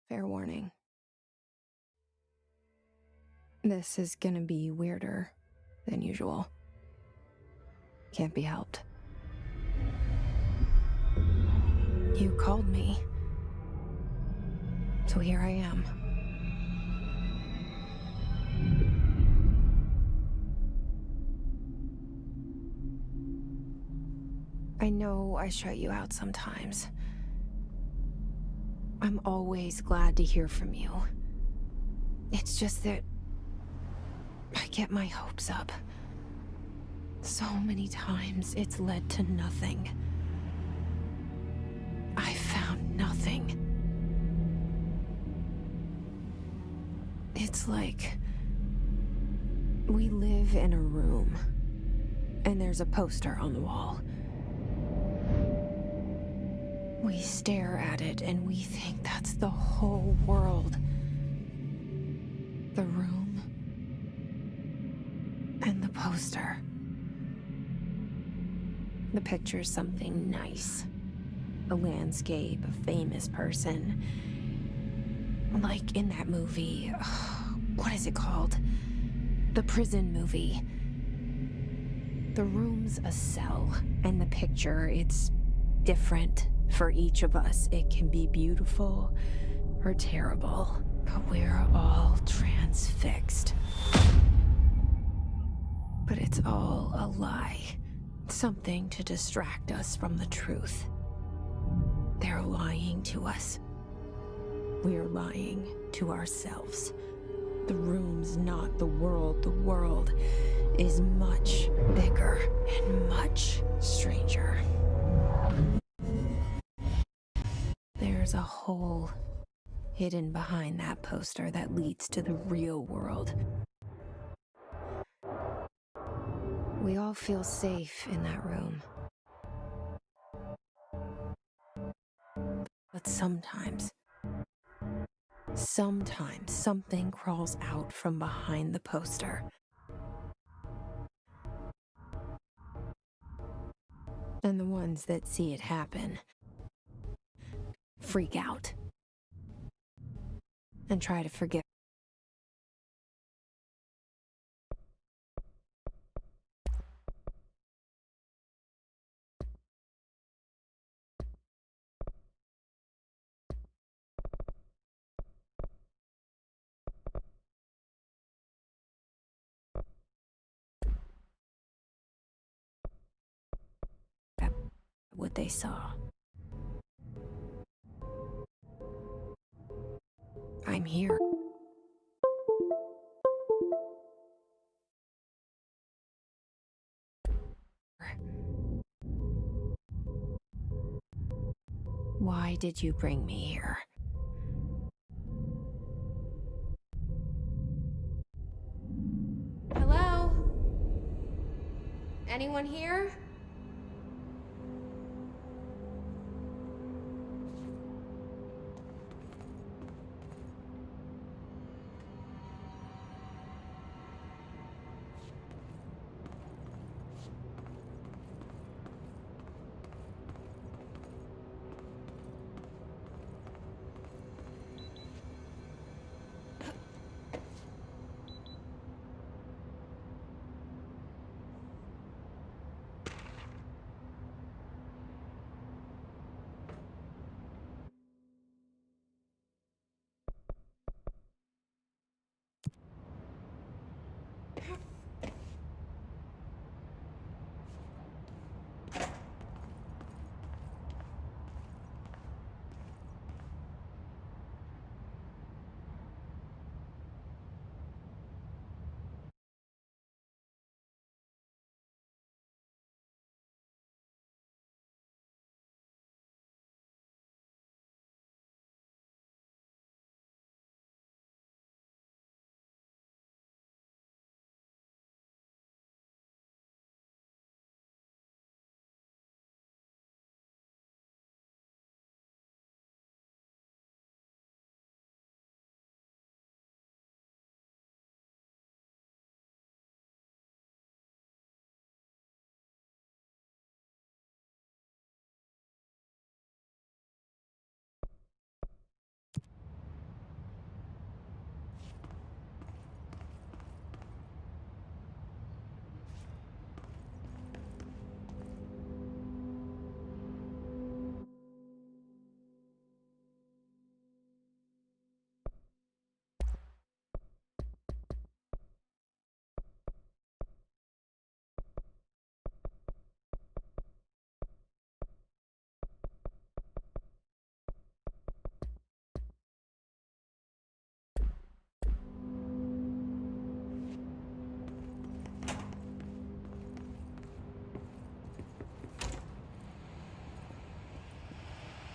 Fair warning. This is gonna be weirder than usual. Can't be helped. You called me. So here I am. I know I shut you out sometimes. I'm always glad to hear from you. It's just that I get my hopes up. So many times it's led to nothing. I found nothing. It's like we live in a room, and there's a poster on the wall. We stare at it and we think that's the whole world. The room and the poster. The picture's something nice. A landscape, a famous person. Like in that movie, what is it called? The prison movie. The room's a cell, and the picture, it's different for each of us. It can be beautiful or terrible, but we're all transfixed. But it's all a lie. Something to distract us from the truth. They're lying to us. We're lying to ourselves. The room's not the world. The world is much bigger and much stranger. There's a hole hidden behind that poster that leads to the real world. We all feel safe in that room. But sometimes something crawls out from behind the poster. And the ones that see it happen freak out and try to forget. What they saw. I'm here. Why did you bring me here? Hello? Anyone here?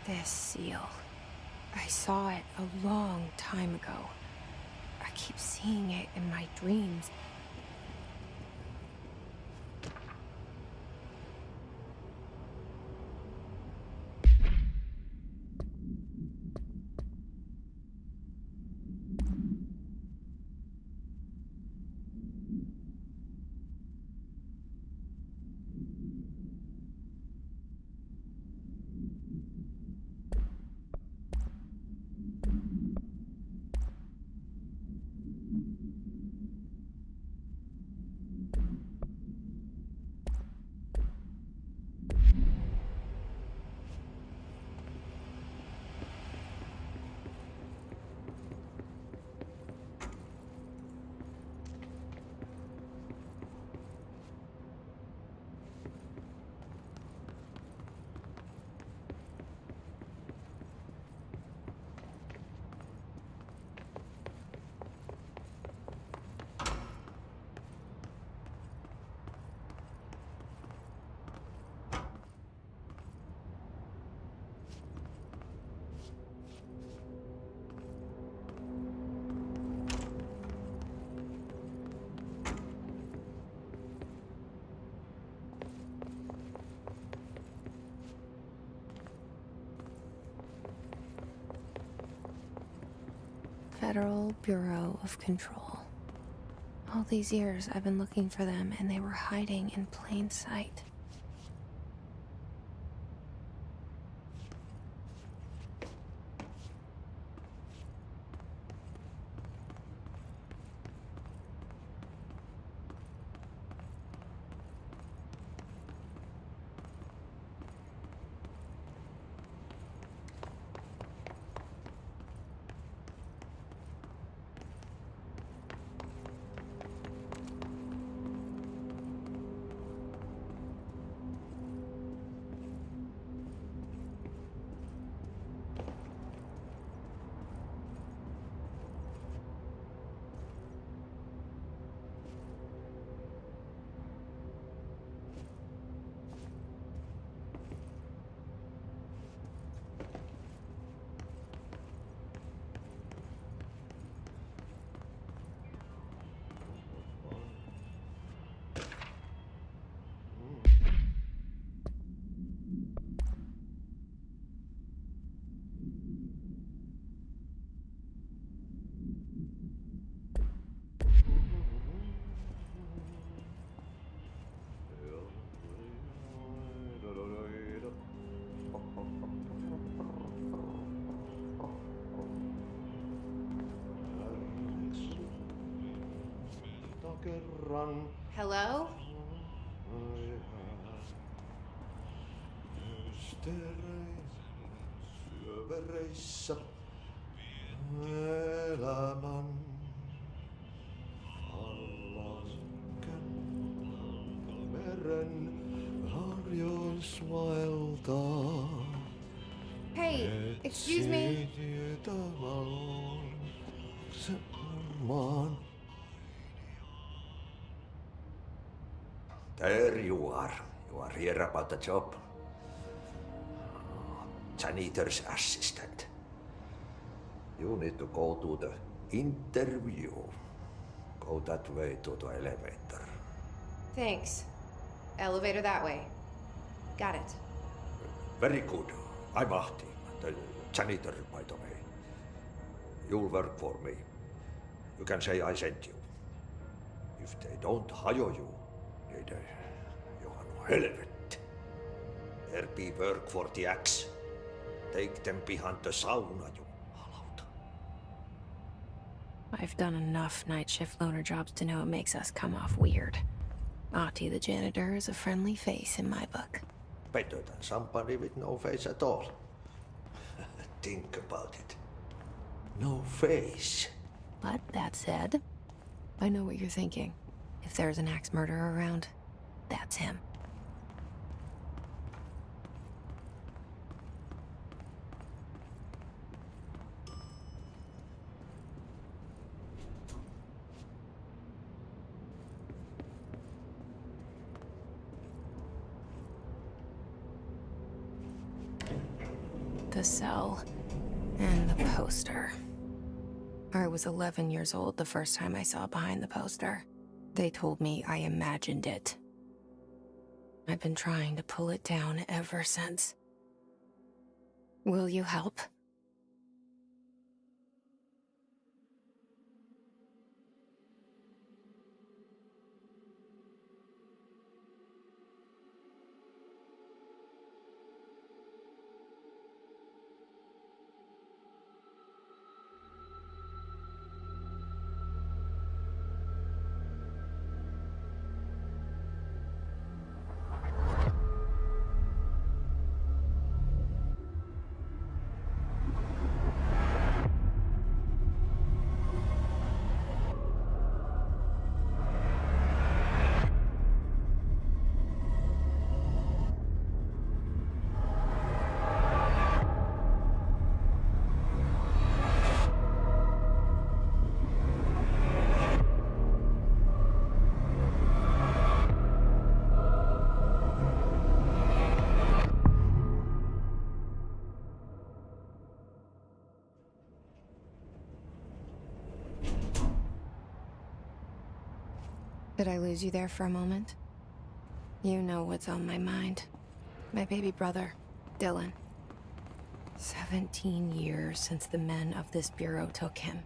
This seal. I saw it a long time ago. I keep seeing it in my dreams. Federal Bureau of Control. All these years I've been looking for them and they were hiding in plain sight. Hello? Syövereissä elämän alasken meren harjoisvaeltaa. Hey, excuse me. There you are. You are here about the job. Janitor's assistant. You need to go to the interview. Go that way to the elevator. Thanks. Elevator that way. Got it. Very good. I'm Ahti, the janitor, by the way. You'll work for me. You can say I sent you. If they don't hire you, niin Johan helvet. There be work for the axe. Take them behind the sauna, jumalauta. I've done enough night shift loner jobs to know it makes us come off weird. Ahti the janitor is a friendly face in my book. Better than somebody with no face at all. Think about it. No face. But that said, I know what you're thinking. If there's an axe murderer around, that's him. the cell. And the poster. I was 11 years old the first time I saw behind the poster. They told me I imagined it. I've been trying to pull it down ever since. Will you help? Did I lose you there for a moment? You know what's on my mind. My baby brother, Dylan. 17 years since the men of this bureau took him.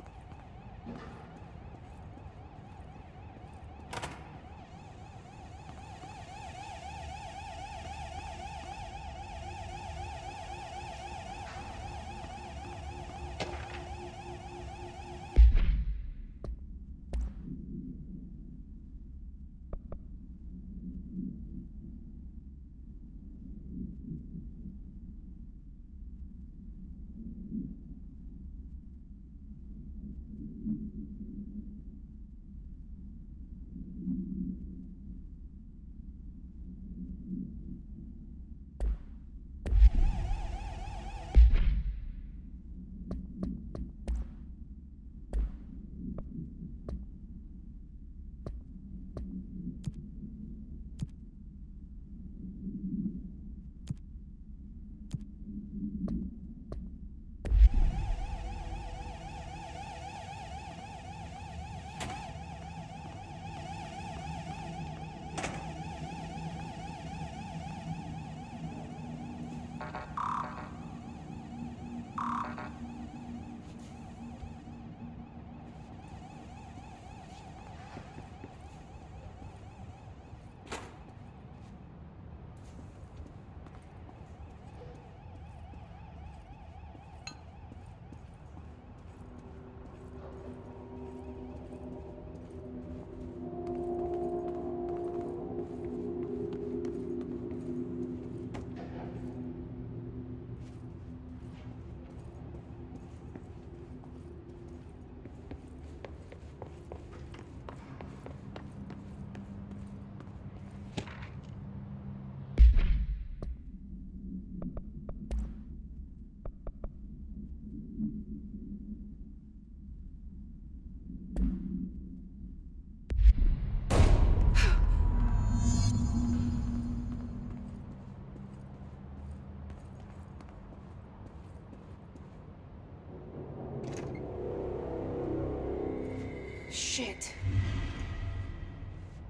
Shit.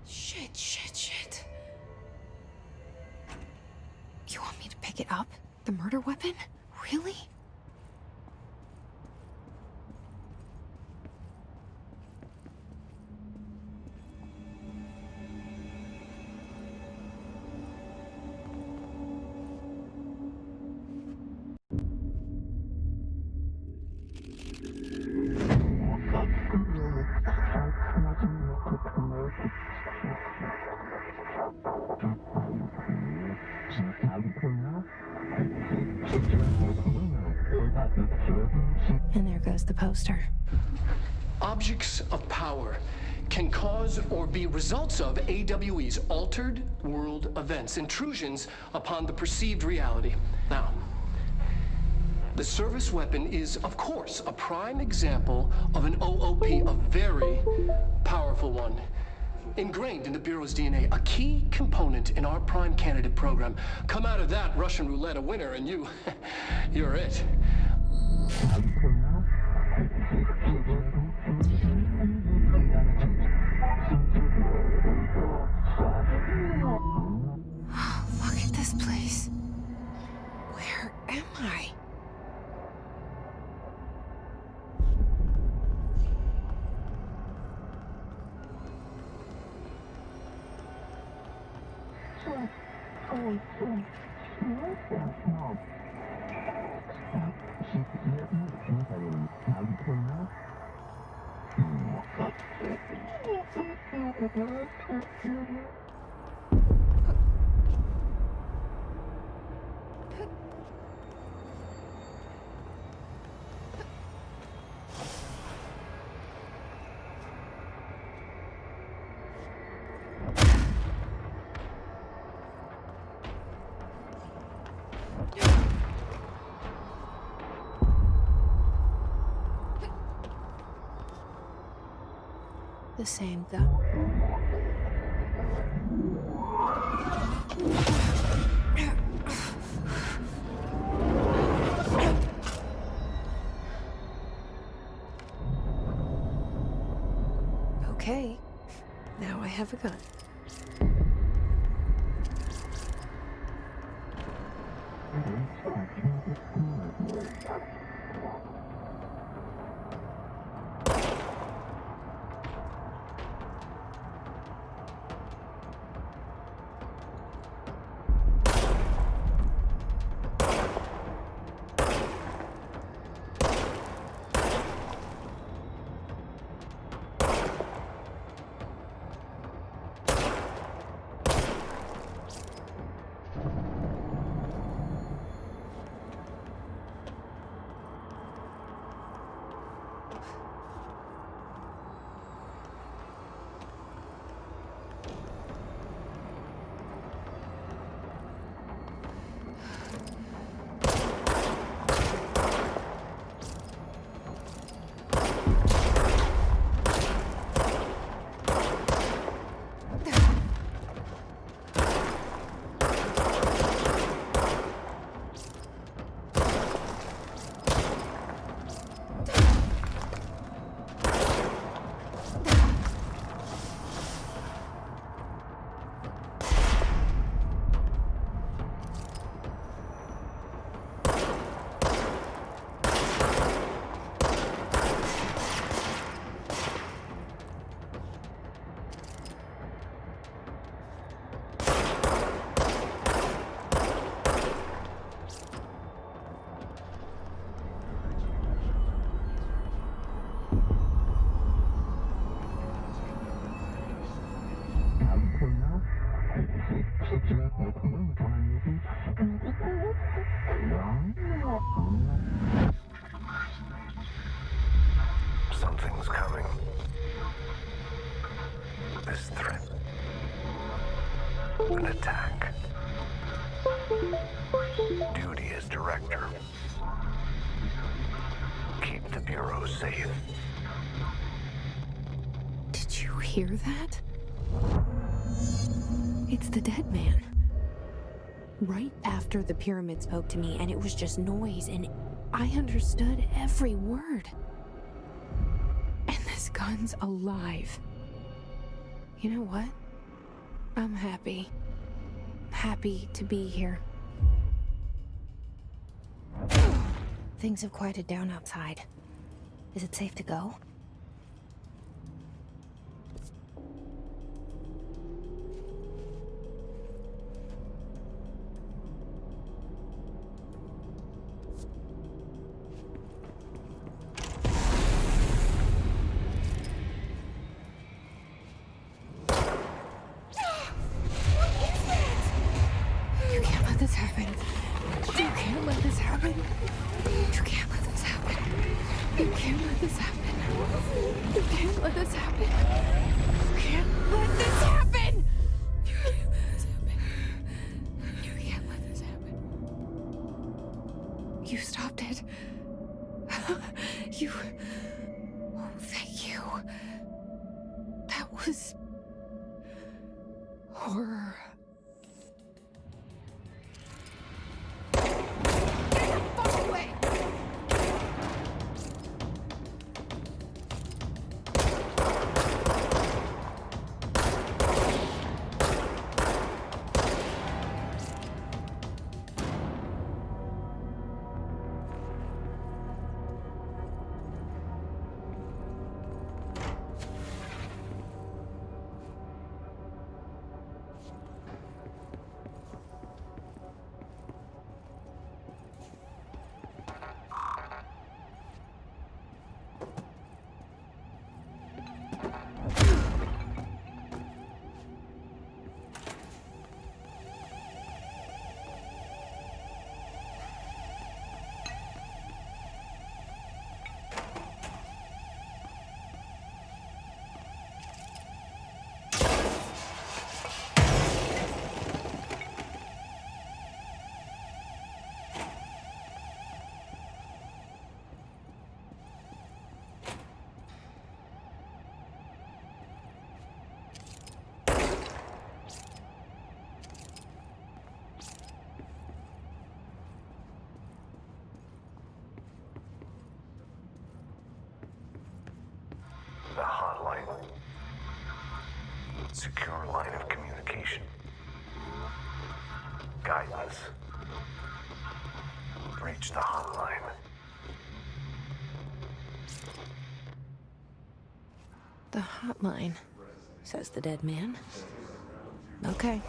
Shit. You want me to pick it up? The murder weapon? Really? And there goes the poster. Objects of power can cause or be results of AWE's altered world events, intrusions upon the perceived reality. Now, the service weapon is, of course, a prime example of an OOP, a very powerful one. ingrained in the Bureau's DNA, a key component in our prime candidate program. Come out of that Russian roulette a winner, and you're it. Look at this place. Where am I? The same gun. Okay, now I have a gun. Something's coming. This threat. An attack. Duty as director. Keep the Bureau safe. Did you hear that? It's the dead man. Right after the pyramid spoke to me, and it was just noise, and I understood every word. And this gun's alive. You know what? I'm happy. Happy to be here. Things have quieted down outside. Is it safe to go? You can't let this happen. You can't let this happen. You can't let this happen. You can't let this happen. You can't let this happen. You can't let this happen. You can't let this happen. You can't let this happen. You stopped it. You. Oh, thank you. That was Horror. Fuck away! The hotline. Secure line of communication. Guidance. Reach the hotline. The hotline, says the dead man. Okay.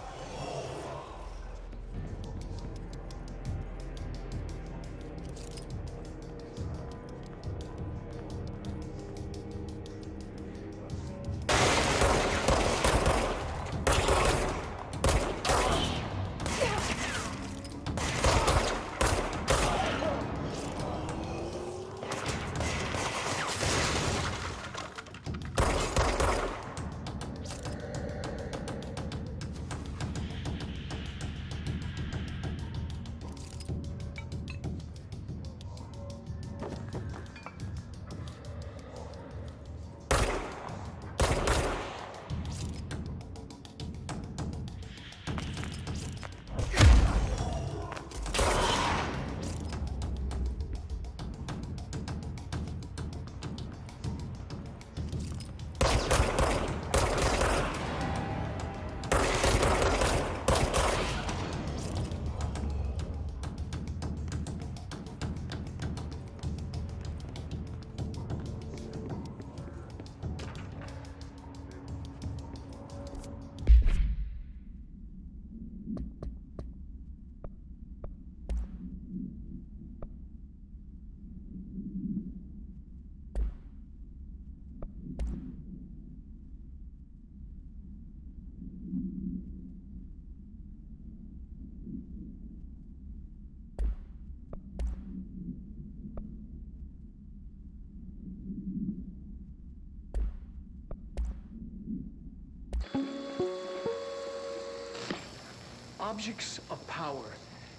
Objects of power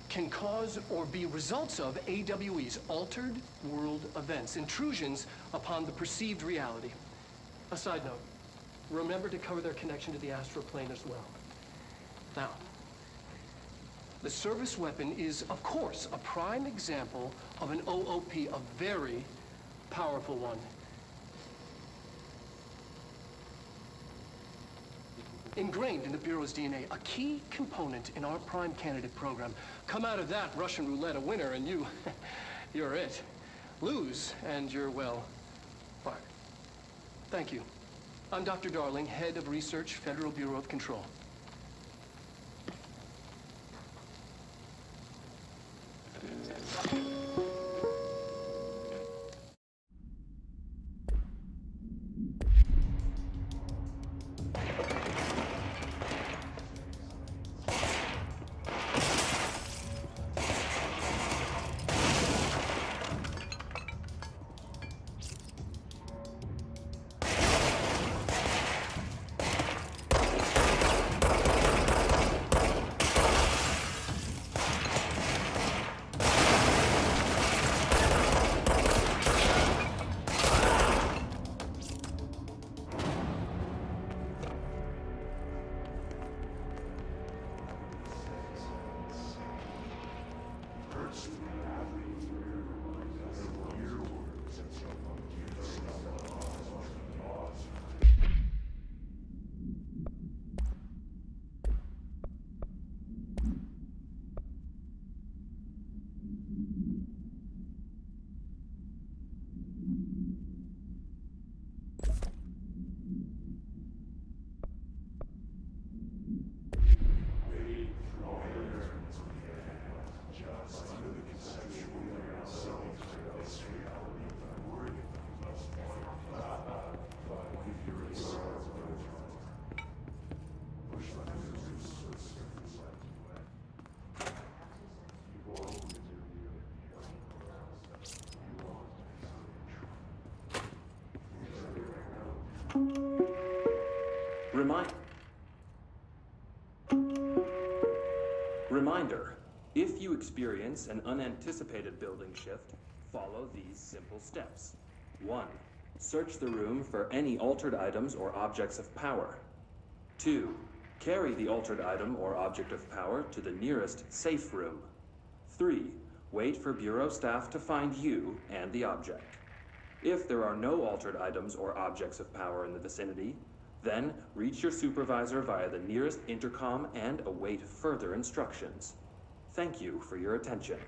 can cause or be results of AWE's altered world events, intrusions upon the perceived reality. A side note, remember to cover their connection to the astral plane as well. Now, the service weapon is, of course, a prime example of an OOP, a very powerful one. Ingrained in the Bureau's DNA, a key component in our prime candidate program. Come out of that Russian roulette a winner and you're it. Lose and you're, well, fired. Thank you. I'm Dr. Darling, Head of Research, Federal Bureau of Control. Reminder, if you experience an unanticipated building shift, follow these simple steps. 1. Search the room for any altered items or objects of power. 2. Carry the altered item or object of power to the nearest safe room. 3. Wait for Bureau staff to find you and the object. If there are no altered items or objects of power in the vicinity, then reach your supervisor via the nearest intercom and await further instructions. Thank you for your attention.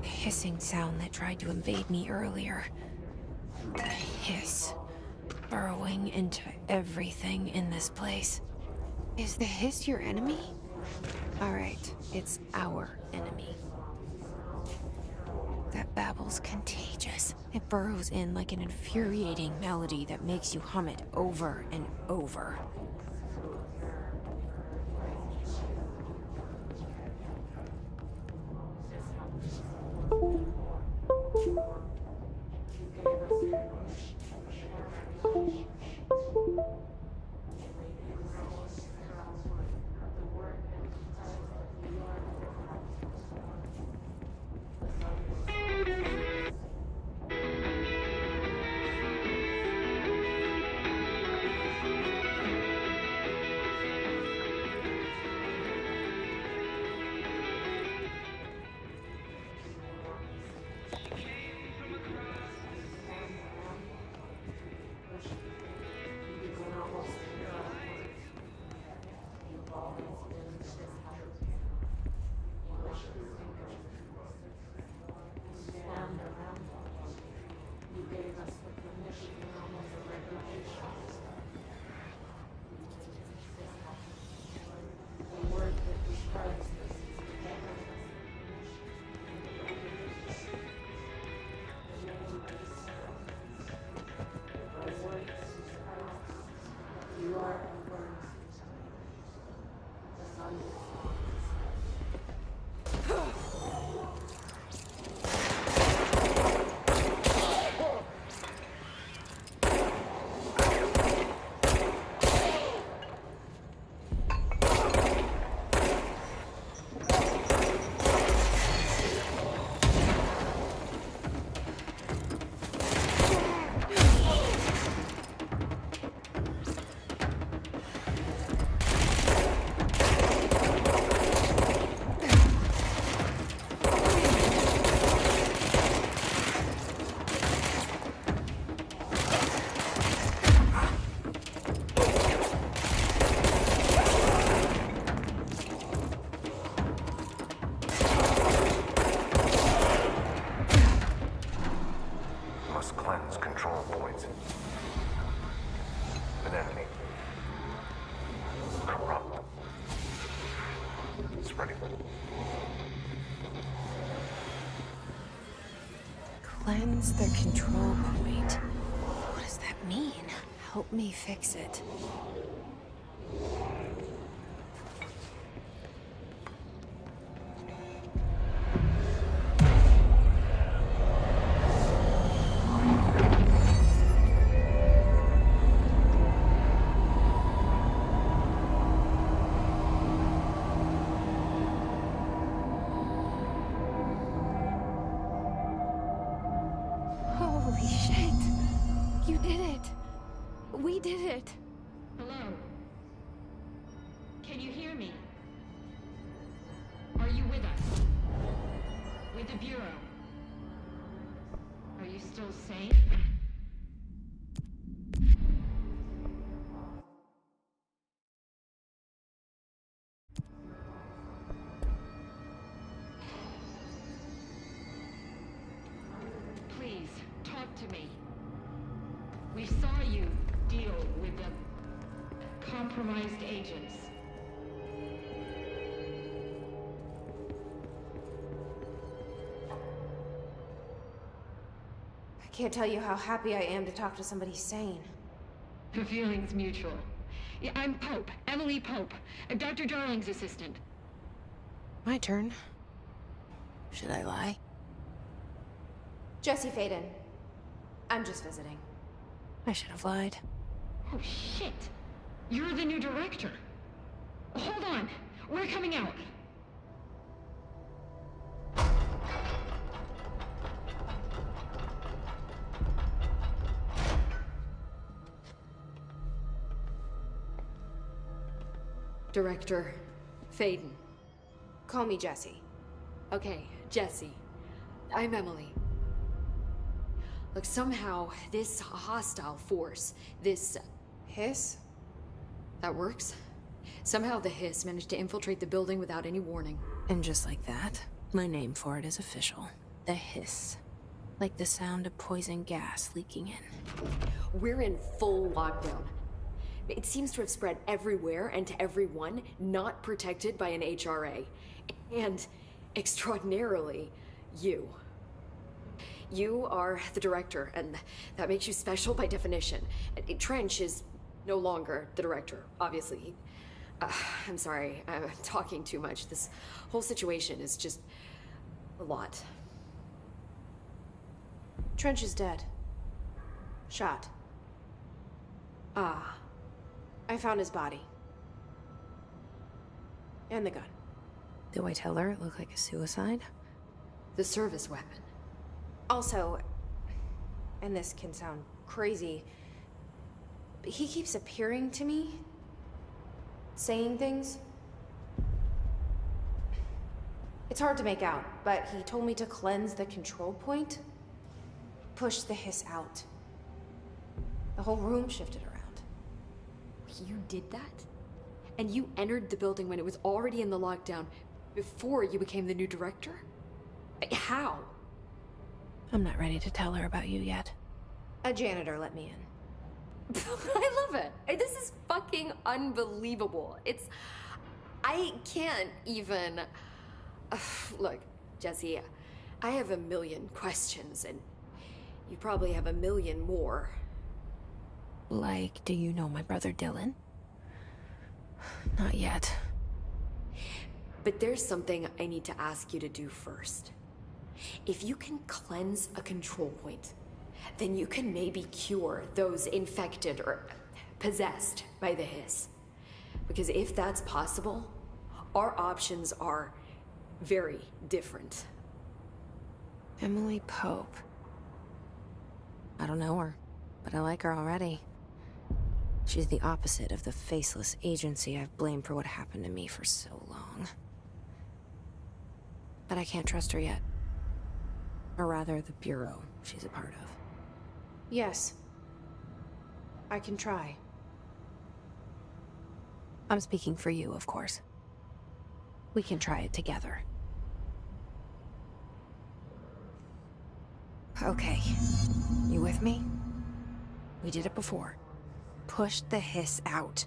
Hissing sound that tried to invade me earlier. The hiss, burrowing into everything in this place. Is the hiss your enemy? Alright, it's our enemy. That babble's contagious. It burrows in like an infuriating melody that makes you hum it over and over. Ready. Cleanse the control point. What does that mean? Help me fix it. Holy shit! You did it! We did it! Hello? Can you hear me? Are you with us? With the Bureau? Are you still safe? Please, talk to me. We saw you deal with the compromised agents. I can't tell you how happy I am to talk to somebody sane. The feeling's mutual. Yeah, I'm Pope, Emily Pope, Dr. Darling's assistant. My turn. Should I lie? Jesse Faden. I'm just visiting. I should have lied. Oh, shit. You're the new director. Hold on. We're coming out. Director Faden. Call me Jesse. Okay, Jesse. I'm Emily. Look, somehow this hostile force, this... Hiss? that works? Somehow the Hiss managed to infiltrate the building without any warning. And just like that, my name for it is official. The Hiss. Like the sound of poison gas leaking in. We're in full lockdown. It seems to have spread everywhere and to everyone not protected by an HRA. And, extraordinarily, you. You are the director, and that makes you special by definition. Trench is no longer the director, obviously. I'm sorry, I'm talking too much. This whole situation is just a lot. Trench is dead. Shot. Ah. I found his body. And the gun. Do I tell her it looked like a suicide? The service weapon. Also, and this can sound crazy, but he keeps appearing to me, saying things. It's hard to make out, but he told me to cleanse the control point, push the Hiss out. The whole room shifted around. You did that? And you entered the building when it was already in the lockdown, before you became the new director? How? I'm not ready to tell her about you yet. A janitor let me in. I love it. This is fucking unbelievable. I can't even... Look, Jesse, I have a million questions, and you probably have a million more. Like, do you know my brother Dylan? Not yet. But there's something I need to ask you to do first. If you can cleanse a control point, then you can maybe cure those infected or possessed by the Hiss. Because if that's possible, our options are very different. Emily Pope. I don't know her, but I like her already. She's the opposite of the faceless agency I've blamed for what happened to me for so long. But I can't trust her yet. Or rather, the Bureau she's a part of. Yes. I can try. I'm speaking for you, of course. We can try it together. Okay. You with me? We did it before. Push the Hiss out.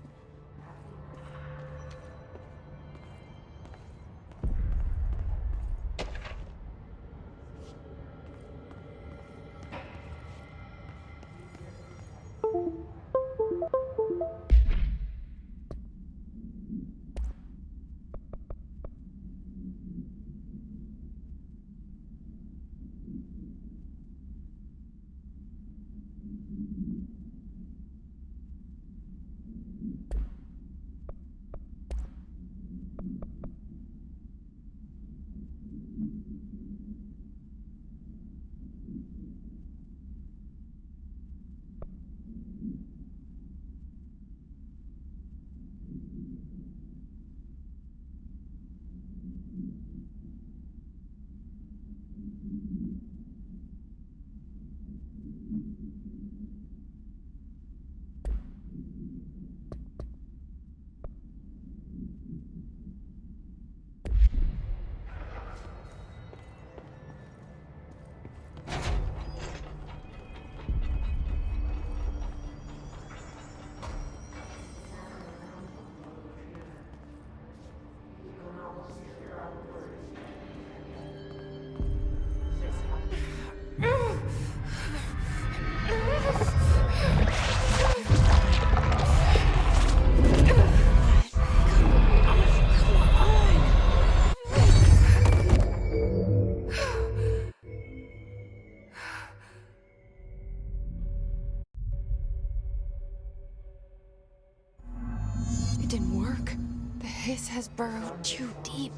has burrowed too deep.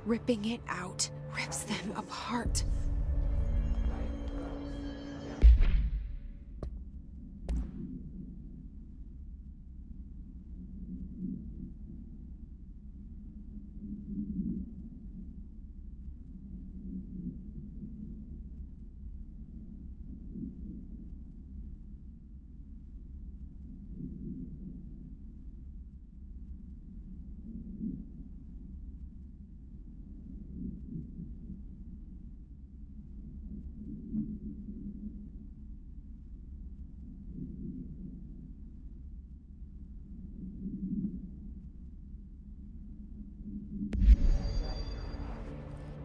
Ripping it out rips them apart.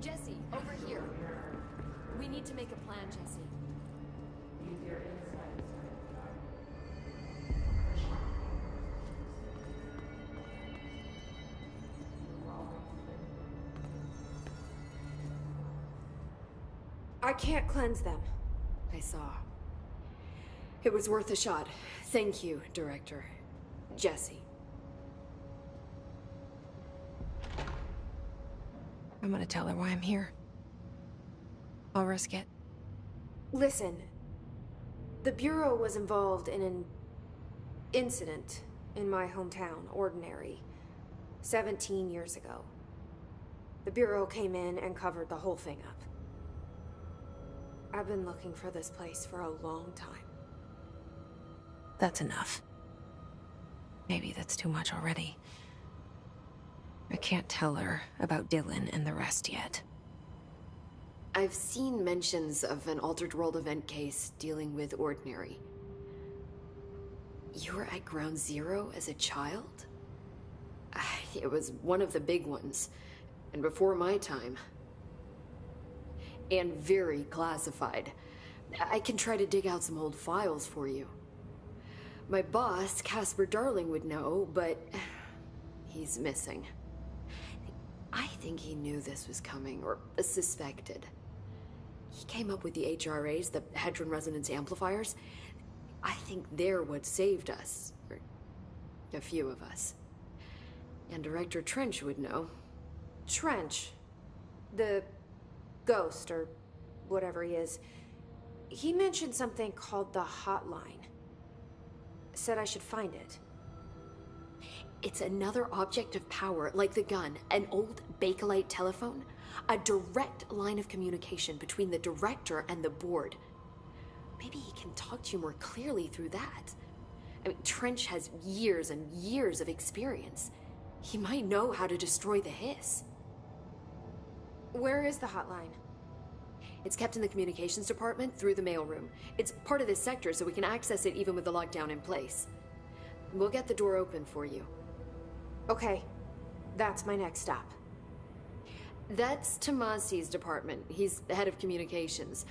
Jesse, over here. We need to make a plan, Jesse. I can't cleanse them. I saw. It was worth a shot. Thank you, Director. Jesse. I'm gonna tell her why I'm here. I'll risk it. Listen, the Bureau was involved in an incident in my hometown, Ordinary, 17 years ago. The Bureau came in and covered the whole thing up. I've been looking for this place for a long time. That's enough. Maybe that's too much already. I can't tell her about Dylan and the rest yet. I've seen mentions of an Altered World event case dealing with Ordinary. You were at Ground Zero as a child? It was one of the big ones, and before my time. And very classified. I can try to dig out some old files for you. My boss, Casper Darling, would know, but he's missing. I think he knew this was coming, or suspected. He came up with the HRAs, the Hedron Resonance Amplifiers. I think they're what saved us. Or a few of us. And Director Trench would know. Trench, the ghost, or whatever he is, he mentioned something called the Hotline. Said I should find it. It's another object of power, like the gun, an old Bakelite telephone, a direct line of communication between the director and the board. Maybe he can talk to you more clearly through that. I mean, Trench has years and years of experience. He might know how to destroy the Hiss. Where is the hotline? It's kept in the communications department through the mailroom. It's part of this sector, so we can access it even with the lockdown in place. We'll get the door open for you. Okay, that's my next stop. That's Tomasi's department. He's the head of communications.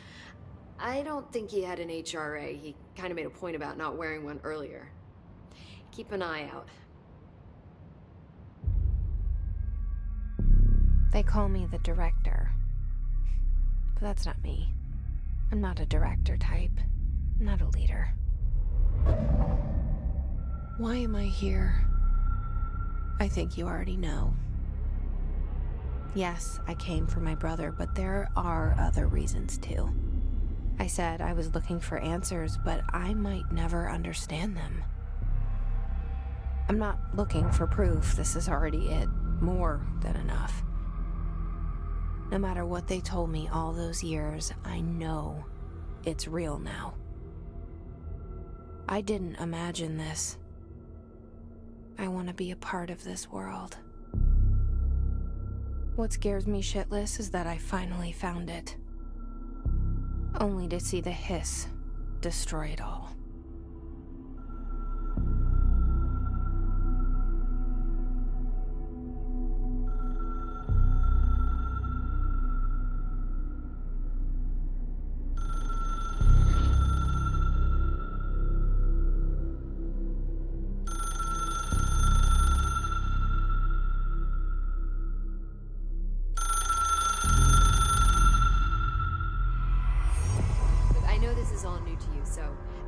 I don't think he had an HRA. He kind of made a point about not wearing one earlier. Keep an eye out. They call me the director. But that's not me. I'm not a director type. I'm not a leader. Why am I here? I think you already know. Yes, I came for my brother, but there are other reasons too. I said I was looking for answers, but I might never understand them. I'm not looking for proof. This is already it. More than enough. No matter what they told me all those years, I know it's real now. I didn't imagine this. I want to be a part of this world. What scares me shitless is that I finally found it. Only to see the Hiss destroy it all.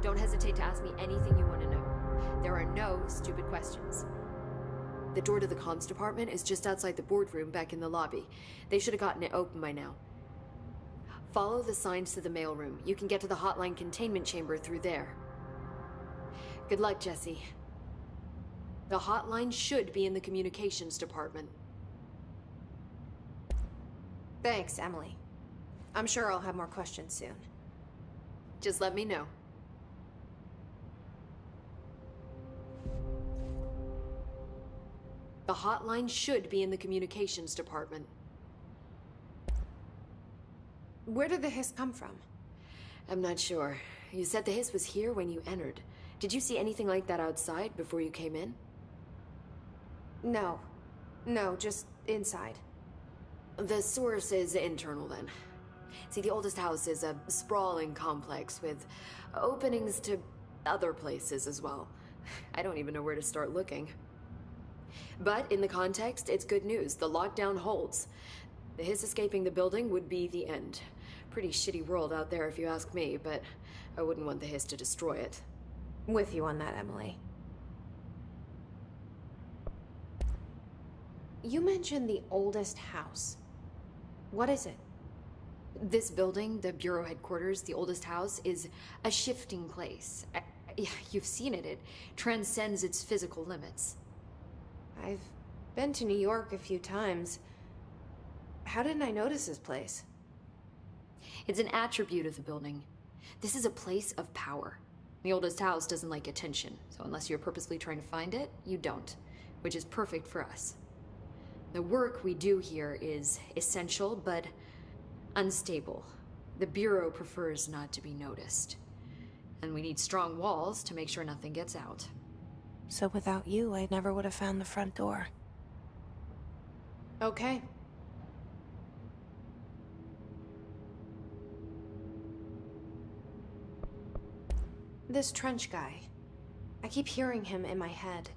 Don't hesitate to ask me anything you want to know. There are no stupid questions. The door to the comms department is just outside the boardroom back in the lobby. They should have gotten it open by now. Follow the signs to the mailroom. You can get to the hotline containment chamber through there. Good luck, Jesse. The hotline should be in the communications department. Thanks, Emily. I'm sure I'll have more questions soon. Just let me know. The hotline should be in the communications department. Where did the hiss come from? I'm not sure. You said the hiss was here when you entered. Did you see anything like that outside before you came in? No. No, just inside. The source is internal then. See, the oldest house is a sprawling complex with openings to other places as well. I don't even know where to start looking. But in the context, it's good news. The lockdown holds. The hiss escaping the building would be the end. Pretty shitty world out there if you ask me, but I wouldn't want the hiss to destroy it. With you on that, Emily. You mentioned the oldest house. What is it? This building, the Bureau headquarters, the oldest house, is a shifting place. Yeah, you've seen it. It transcends its physical limits. I've been to New York a few times. How didn't I notice this place? It's an attribute of the building. This is a place of power. The oldest house doesn't like attention, so unless you're purposely trying to find it, you don't, which is perfect for us. The work we do here is essential, but unstable. The Bureau prefers not to be noticed. And we need strong walls to make sure nothing gets out. So without you, I never would have found the front door. Okay. This Trench guy. I keep hearing him in my head.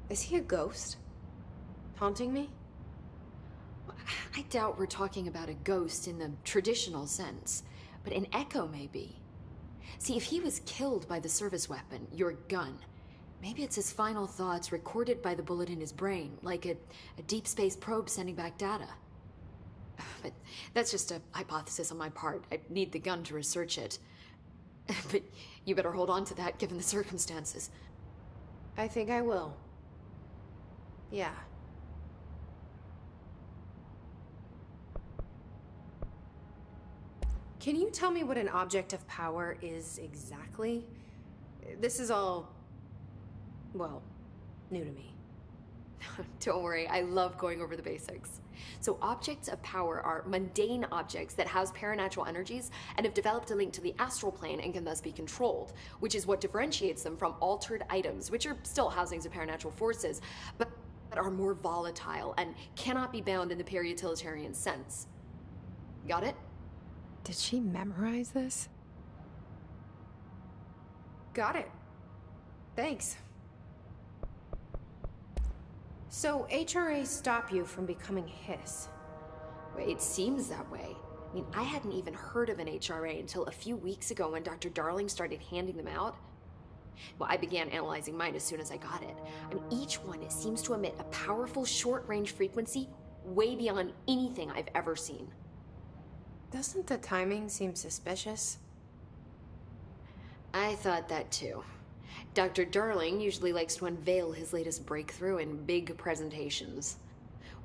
Is he a ghost? Haunting me? I doubt we're talking about a ghost in the traditional sense, but an echo maybe. See, if he was killed by the service weapon, your gun, maybe it's his final thoughts recorded by the bullet in his brain, like a deep space probe sending back data. But that's just a hypothesis on my part. I'd need the gun to research it. But you better hold on to that given the circumstances. I think I will. Yeah. Can you tell me what an object of power is exactly? This is all, well, new to me. Don't worry, I love going over the basics. So objects of power are mundane objects that house paranatural energies and have developed a link to the astral plane and can thus be controlled, which is what differentiates them from altered items, which are still housings of paranatural forces, but are more volatile and cannot be bound in the peri-utilitarian sense. Got it? Did she memorize this? Got it. Thanks. So, HRA stop you from becoming Hiss? It seems that way. I mean, I hadn't even heard of an HRA until a few weeks ago when Dr. Darling started handing them out. Well, I began analyzing mine as soon as I got it. I mean, each one seems to emit a powerful short-range frequency way beyond anything I've ever seen. Doesn't the timing seem suspicious? I thought that too. Dr. Darling usually likes to unveil his latest breakthrough in big presentations.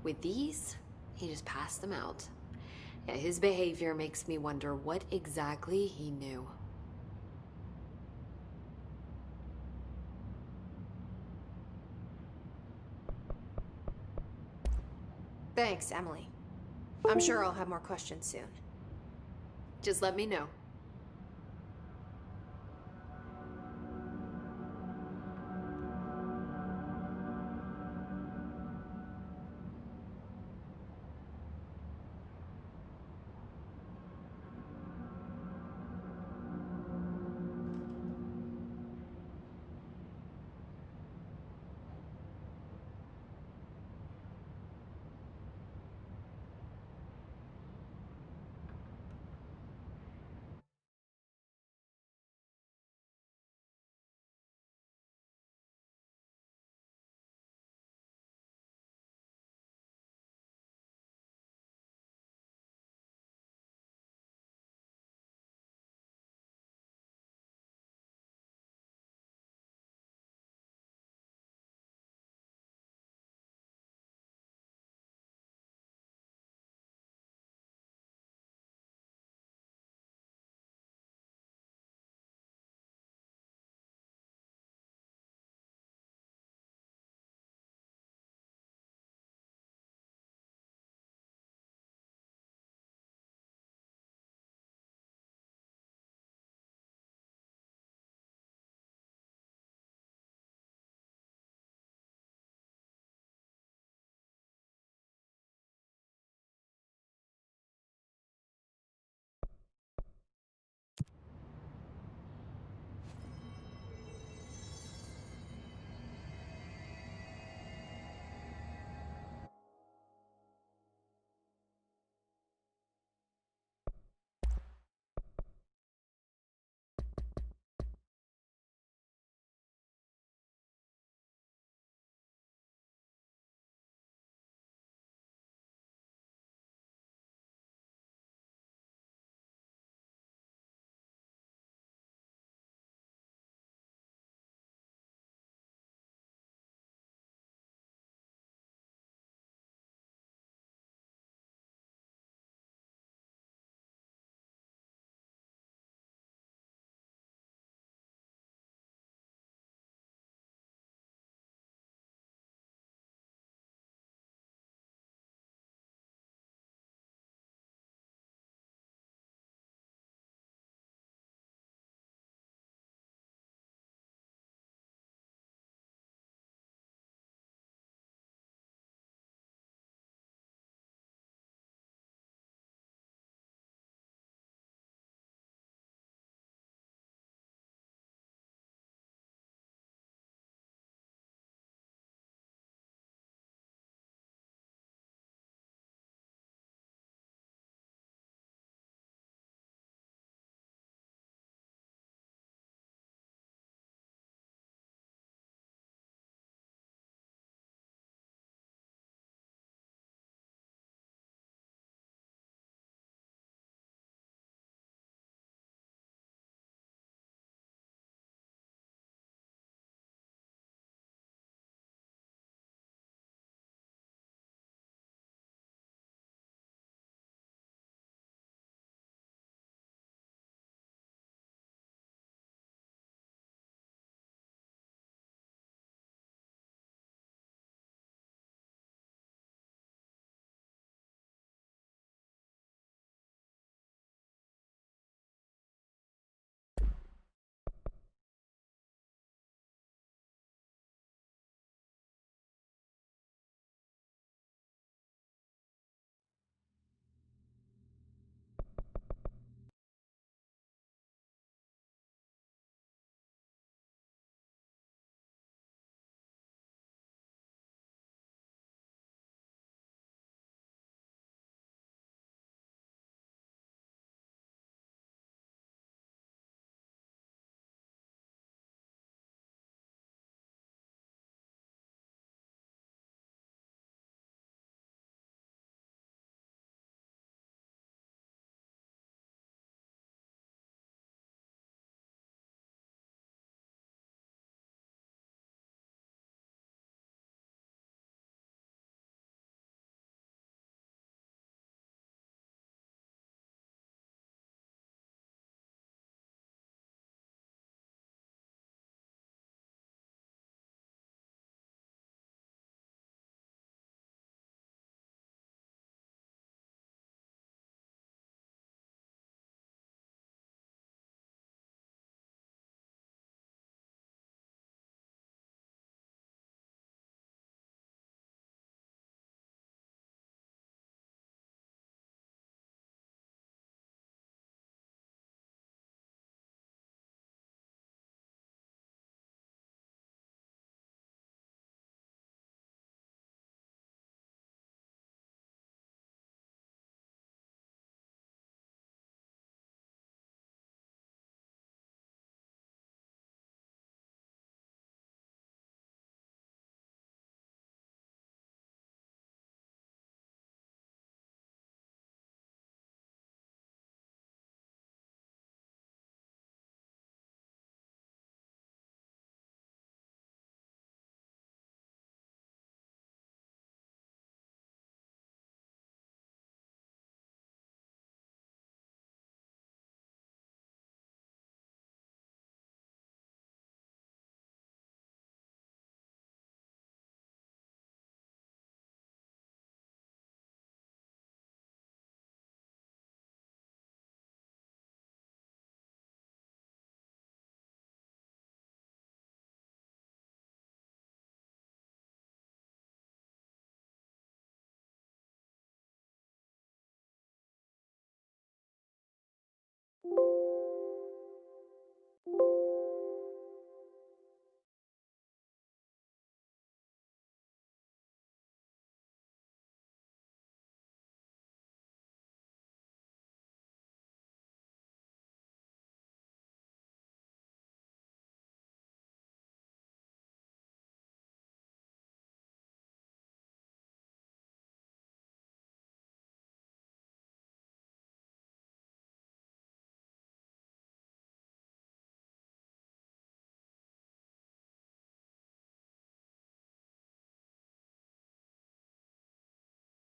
With these, he just passed them out. Yeah, his behavior makes me wonder what exactly he knew. Thanks, Emily. I'm sure I'll have more questions soon. Just let me know.